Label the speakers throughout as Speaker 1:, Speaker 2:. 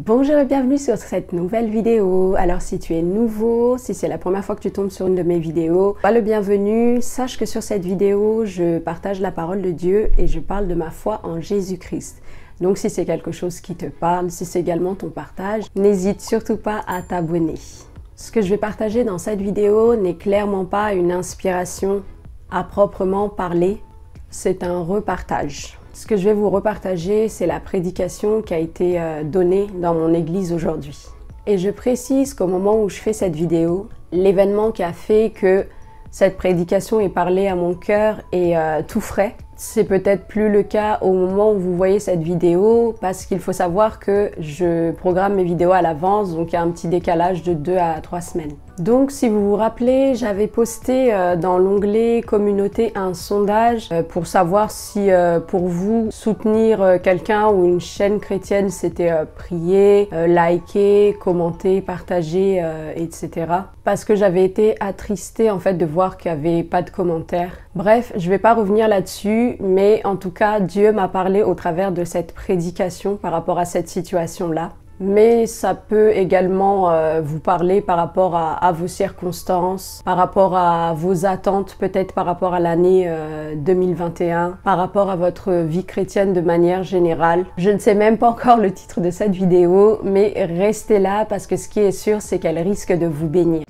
Speaker 1: Bonjour et bienvenue sur cette nouvelle vidéo. Alors si tu es nouveau, si c'est la première fois que tu tombes sur une de mes vidéos, sois le bienvenu. Sache que sur cette vidéo, je partage la parole de Dieu et je parle de ma foi en Jésus-Christ. Donc si c'est quelque chose qui te parle, si c'est également ton partage, n'hésite surtout pas à t'abonner. Ce que je vais partager dans cette vidéo n'est clairement pas une inspiration à proprement parler, c'est un repartage. Ce que je vais vous repartager, c'est la prédication qui a été donnée dans mon église aujourd'hui. Et je précise qu'au moment où je fais cette vidéo, l'événement qui a fait que cette prédication est parlée à mon cœur est tout frais. C'est peut-être plus le cas au moment où vous voyez cette vidéo parce qu'il faut savoir que je programme mes vidéos à l'avance, donc il y a un petit décalage de 2 à 3 semaines. Donc si vous vous rappelez, j'avais posté dans l'onglet communauté un sondage pour savoir si pour vous soutenir quelqu'un ou une chaîne chrétienne c'était prier, liker, commenter, partager, etc. Parce que j'avais été attristée en fait de voir qu'il n'y avait pas de commentaires. Bref, je vais pas revenir là-dessus, mais en tout cas Dieu m'a parlé au travers de cette prédication par rapport à cette situation-là. Mais ça peut également vous parler par rapport à vos circonstances, par rapport à vos attentes, peut-être par rapport à l'année 2021, par rapport à votre vie chrétienne de manière générale. Je ne sais même pas encore le titre de cette vidéo, mais restez là parce que ce qui est sûr, c'est qu'elle risque de vous bénir.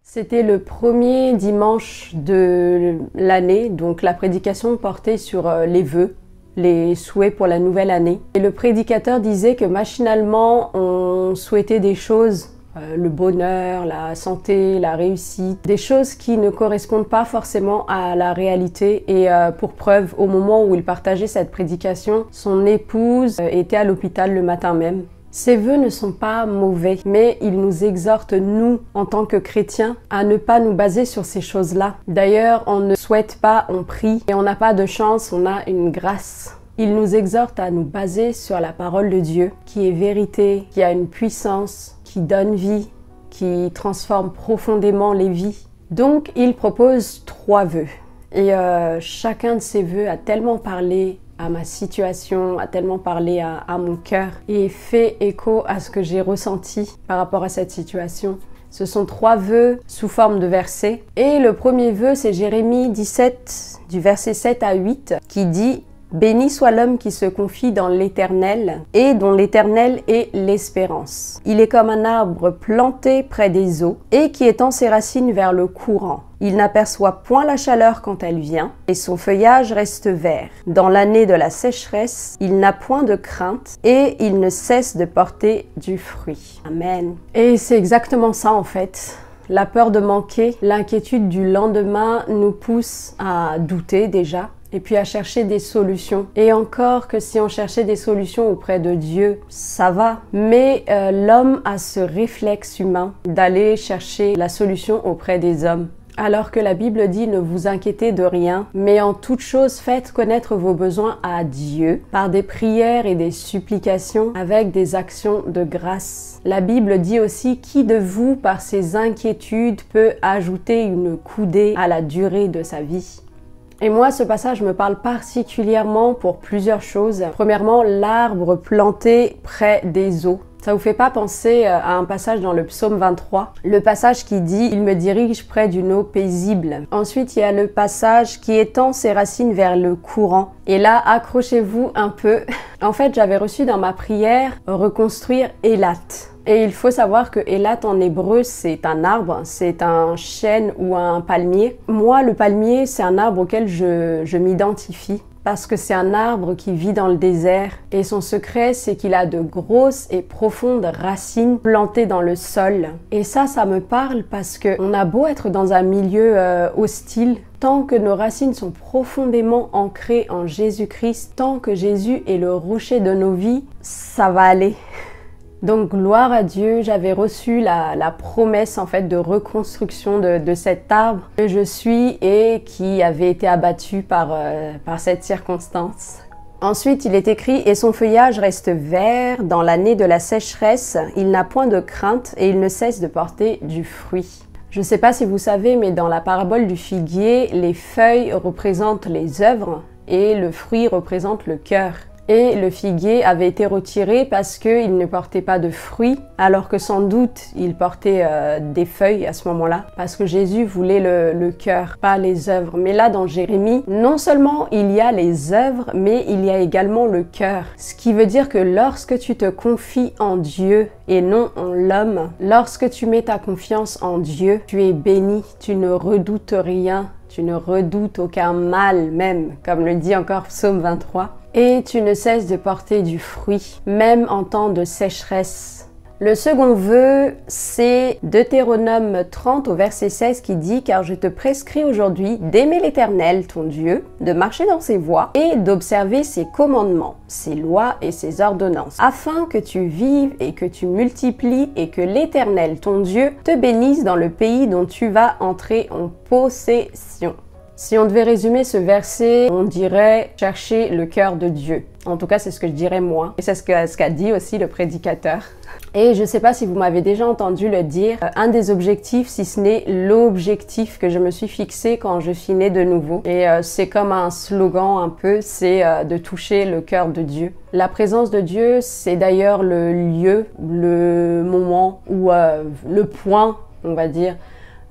Speaker 1: C'était le premier dimanche de l'année, donc la prédication portait sur les vœux, les souhaits pour la nouvelle année. Et le prédicateur disait que machinalement, on souhaitait des choses, le bonheur, la santé, la réussite, des choses qui ne correspondent pas forcément à la réalité. Et pour preuve, au moment où il partageait cette prédication, son épouse était à l'hôpital le matin même. Ces vœux ne sont pas mauvais, mais ils nous exhortent, nous, en tant que chrétiens, à ne pas nous baser sur ces choses-là. D'ailleurs, on ne souhaite pas, on prie, et on n'a pas de chance, on a une grâce. Il nous exhorte à nous baser sur la parole de Dieu, qui est vérité, qui a une puissance, qui donne vie, qui transforme profondément les vies. Donc, il propose 3 vœux. Et chacun de ces vœux a tellement parlé à ma situation, a tellement parlé à mon cœur et fait écho à ce que j'ai ressenti par rapport à cette situation. Ce sont 3 vœux sous forme de versets. Et le premier vœu, c'est Jérémie 17, du verset 7 à 8, qui dit « Béni soit l'homme qui se confie dans l'Éternel et dont l'Éternel est l'espérance. Il est comme un arbre planté près des eaux et qui étend ses racines vers le courant. Il n'aperçoit point la chaleur quand elle vient, et son feuillage reste vert. Dans l'année de la sécheresse, il n'a point de crainte, et il ne cesse de porter du fruit. » Amen. Et c'est exactement ça en fait. La peur de manquer, l'inquiétude du lendemain nous pousse à douter déjà, et puis à chercher des solutions. Et encore que si on cherchait des solutions auprès de Dieu, ça va. Mais l'homme a ce réflexe humain d'aller chercher la solution auprès des hommes. Alors que la Bible dit « Ne vous inquiétez de rien, mais en toute chose faites connaître vos besoins à Dieu par des prières et des supplications avec des actions de grâce. » La Bible dit aussi « Qui de vous, par ses inquiétudes, peut ajouter une coudée à la durée de sa vie ?» Et moi, ce passage me parle particulièrement pour plusieurs choses. Premièrement, l'arbre planté près des eaux. Ça vous fait pas penser à un passage dans le psaume 23? Le passage qui dit « Il me dirige près d'une eau paisible ». Ensuite, il y a le passage qui étend ses racines vers le courant. Et là, accrochez-vous un peu. En fait, j'avais reçu dans ma prière « Reconstruire Élat ». Et il faut savoir que Élat en hébreu, c'est un arbre, c'est un chêne ou un palmier. Moi, le palmier, c'est un arbre auquel je m'identifie parce que c'est un arbre qui vit dans le désert et son secret, c'est qu'il a de grosses et profondes racines plantées dans le sol. Et ça me parle parce qu'on a beau être dans un milieu hostile, tant que nos racines sont profondément ancrées en Jésus-Christ, tant que Jésus est le rocher de nos vies, ça va aller. Donc gloire à Dieu, j'avais reçu la promesse en fait de reconstruction de cet arbre que je suis et qui avait été abattu par cette circonstance. Ensuite, il est écrit « Et son feuillage reste vert dans l'année de la sécheresse, il n'a point de crainte et il ne cesse de porter du fruit. » Je ne sais pas si vous savez, mais dans la parabole du figuier, les feuilles représentent les œuvres et le fruit représente le cœur. Et le figuier avait été retiré parce qu'il ne portait pas de fruits, alors que sans doute il portait des feuilles à ce moment-là, parce que Jésus voulait le cœur, pas les œuvres. Mais là, dans Jérémie, non seulement il y a les œuvres, mais il y a également le cœur. Ce qui veut dire que lorsque tu te confies en Dieu et non en l'homme, lorsque tu mets ta confiance en Dieu, tu es béni, tu ne redoutes rien. Tu ne redoutes aucun mal même, comme le dit encore Psaume 23. Et tu ne cesses de porter du fruit, même en temps de sécheresse. Le second vœu, c'est Deutéronome 30 au verset 16 qui dit « Car je te prescris aujourd'hui d'aimer l'Éternel, ton Dieu, de marcher dans ses voies et d'observer ses commandements, ses lois et ses ordonnances, afin que tu vives et que tu multiplies et que l'Éternel, ton Dieu, te bénisse dans le pays dont tu vas entrer en possession. » Si on devait résumer ce verset, on dirait « chercher le cœur de Dieu ». En tout cas, c'est ce que je dirais moi. Et c'est ce qu'a dit aussi le prédicateur. Et je ne sais pas si vous m'avez déjà entendu le dire, un des objectifs, si ce n'est l'objectif que je me suis fixé quand je suis née de nouveau. Et c'est comme un slogan un peu, c'est de toucher le cœur de Dieu. La présence de Dieu, c'est d'ailleurs le lieu, le moment ou le point, on va dire,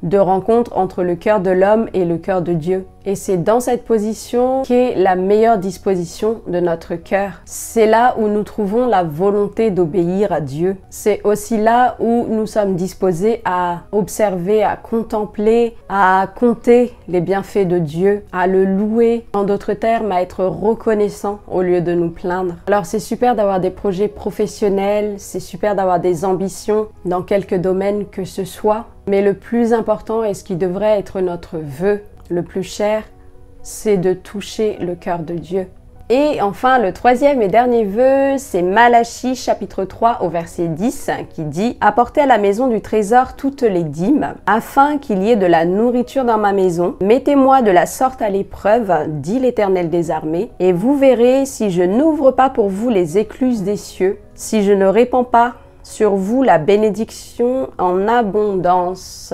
Speaker 1: de rencontre entre le cœur de l'homme et le cœur de Dieu. Et c'est dans cette position qu'est la meilleure disposition de notre cœur. C'est là où nous trouvons la volonté d'obéir à Dieu. C'est aussi là où nous sommes disposés à observer, à contempler, à compter les bienfaits de Dieu, à le louer, en d'autres termes, à être reconnaissant au lieu de nous plaindre. Alors c'est super d'avoir des projets professionnels, c'est super d'avoir des ambitions dans quelques domaines que ce soit, mais le plus important et ce qui devrait être notre vœu, le plus cher, c'est de toucher le cœur de Dieu. Et enfin, le troisième et dernier vœu, c'est Malachie chapitre 3 au verset 10 qui dit « Apportez à la maison du trésor toutes les dîmes, afin qu'il y ait de la nourriture dans ma maison. Mettez-moi de la sorte à l'épreuve, dit l'Éternel des armées, et vous verrez si je n'ouvre pas pour vous les écluses des cieux, si je ne répands pas sur vous la bénédiction en abondance. »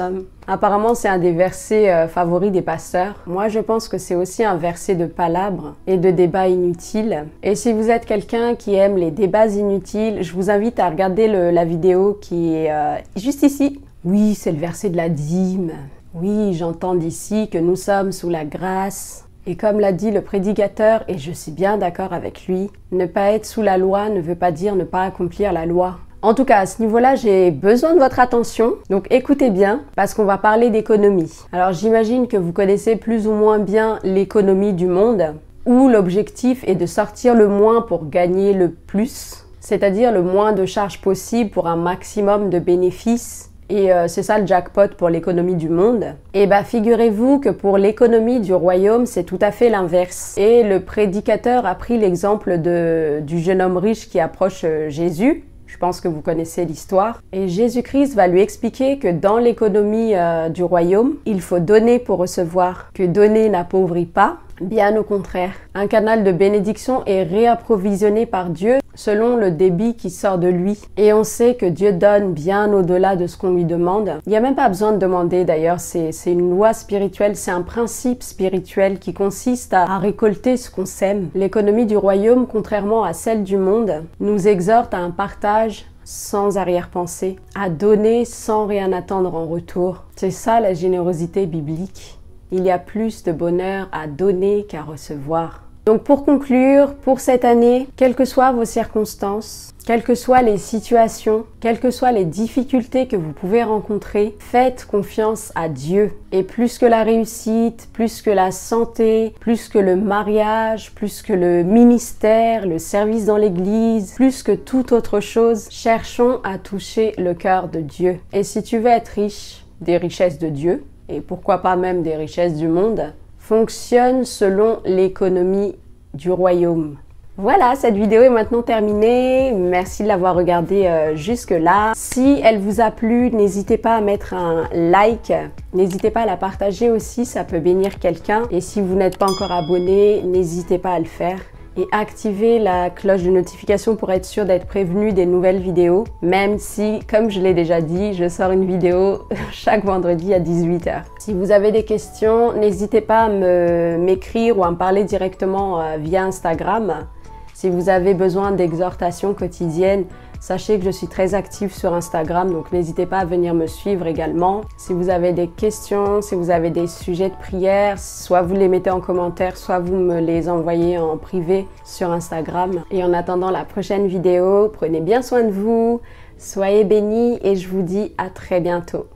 Speaker 1: Apparemment, c'est un des versets favoris des pasteurs. Moi, je pense que c'est aussi un verset de palabres et de débats inutiles. Et si vous êtes quelqu'un qui aime les débats inutiles, je vous invite à regarder la vidéo qui est juste ici. Oui, c'est le verset de la dîme. Oui, j'entends d'ici que nous sommes sous la grâce. Et comme l'a dit le prédicateur, et je suis bien d'accord avec lui, ne pas être sous la loi ne veut pas dire ne pas accomplir la loi. En tout cas, à ce niveau-là, j'ai besoin de votre attention, donc écoutez bien, parce qu'on va parler d'économie. Alors j'imagine que vous connaissez plus ou moins bien l'économie du monde, où l'objectif est de sortir le moins pour gagner le plus, c'est-à-dire le moins de charges possible pour un maximum de bénéfices. Et c'est ça le jackpot pour l'économie du monde. Et bah figurez-vous que pour l'économie du royaume, c'est tout à fait l'inverse. Et le prédicateur a pris l'exemple du jeune homme riche qui approche Jésus. Je pense que vous connaissez l'histoire. Et Jésus-Christ va lui expliquer que dans l'économie du royaume, il faut donner pour recevoir, que donner n'appauvrit pas, bien au contraire. Un canal de bénédiction est réapprovisionné par Dieu selon le débit qui sort de lui. Et on sait que Dieu donne bien au-delà de ce qu'on lui demande. Il n'y a même pas besoin de demander d'ailleurs, c'est une loi spirituelle, c'est un principe spirituel qui consiste à récolter ce qu'on sème. L'économie du royaume, contrairement à celle du monde, nous exhorte à un partage sans arrière-pensée, à donner sans rien attendre en retour. C'est ça la générosité biblique. Il y a plus de bonheur à donner qu'à recevoir. Donc pour conclure, pour cette année, quelles que soient vos circonstances, quelles que soient les situations, quelles que soient les difficultés que vous pouvez rencontrer, faites confiance à Dieu. Et plus que la réussite, plus que la santé, plus que le mariage, plus que le ministère, le service dans l'église, plus que toute autre chose, cherchons à toucher le cœur de Dieu. Et si tu veux être riche des richesses de Dieu, et pourquoi pas même des richesses du monde, fonctionne selon l'économie du royaume. Voilà, cette vidéo est maintenant terminée. Merci de l'avoir regardée jusque-là. Si elle vous a plu, n'hésitez pas à mettre un like. N'hésitez pas à la partager aussi, ça peut bénir quelqu'un. Et si vous n'êtes pas encore abonné, n'hésitez pas à le faire. et activez la cloche de notification pour être sûr d'être prévenu des nouvelles vidéos, même si, comme je l'ai déjà dit, je sors une vidéo chaque vendredi à 18 h. Si vous avez des questions, n'hésitez pas à m'écrire ou à me parler directement via Instagram. Si vous avez besoin d'exhortations quotidiennes, sachez que je suis très active sur Instagram, donc n'hésitez pas à venir me suivre également. Si vous avez des questions, si vous avez des sujets de prière, soit vous les mettez en commentaire, soit vous me les envoyez en privé sur Instagram. Et en attendant la prochaine vidéo, prenez bien soin de vous, soyez bénis et je vous dis à très bientôt.